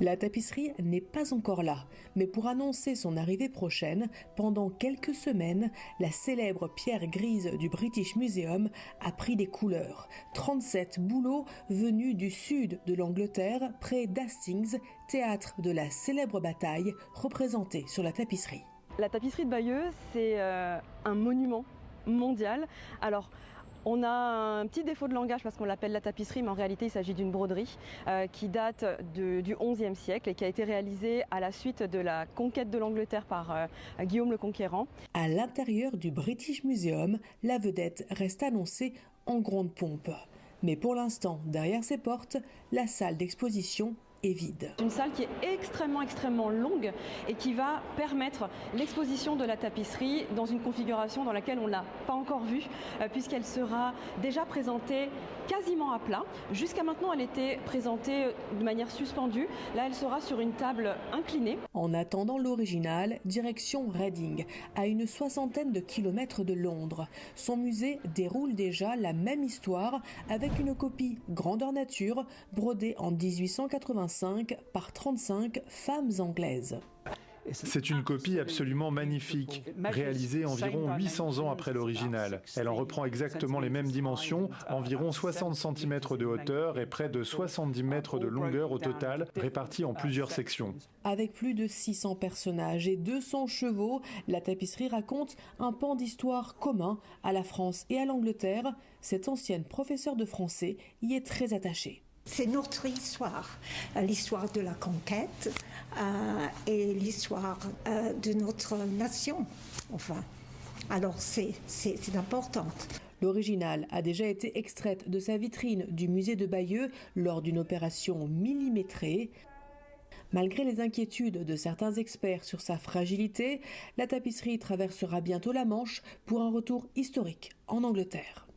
La tapisserie n'est pas encore là, mais pour annoncer son arrivée prochaine, pendant quelques semaines, la célèbre pierre grise du British Museum a pris des couleurs. 37 bouleaux venus du sud de l'Angleterre, près d'Hastings, théâtre de la célèbre bataille représentée sur la tapisserie. La tapisserie de Bayeux, c'est un monument mondial. Alors, on a un petit défaut de langage parce qu'on l'appelle la tapisserie, mais en réalité il s'agit d'une broderie qui date du XIe siècle et qui a été réalisée à la suite de la conquête de l'Angleterre par Guillaume le Conquérant. À l'intérieur du British Museum, la vedette reste annoncée en grande pompe. Mais pour l'instant, derrière ses portes, la salle d'exposition est vide. Une salle qui est extrêmement longue et qui va permettre l'exposition de la tapisserie dans une configuration dans laquelle on ne l'a pas encore vue, puisqu'elle sera déjà présentée quasiment à plat. Jusqu'à maintenant, elle était présentée de manière suspendue. Là, elle sera sur une table inclinée. En attendant l'original, direction Reading, à une 60aine de kilomètres de Londres. Son musée déroule déjà la même histoire avec une copie grandeur nature brodée en 1885 par 35 femmes anglaises. C'est une copie absolument magnifique, réalisée environ 800 ans après l'original. Elle en reprend exactement les mêmes dimensions, environ 60 cm de hauteur et près de 70 mètres de longueur au total, répartis en plusieurs sections. Avec plus de 600 personnages et 200 chevaux, la tapisserie raconte un pan d'histoire commun à la France et à l'Angleterre. Cette ancienne professeure de français y est très attachée. C'est notre histoire, l'histoire de la conquête et l'histoire de notre nation. Enfin, alors c'est important. L'original a déjà été extraite de sa vitrine du musée de Bayeux lors d'une opération millimétrée. Malgré les inquiétudes de certains experts sur sa fragilité, la tapisserie traversera bientôt la Manche pour un retour historique en Angleterre.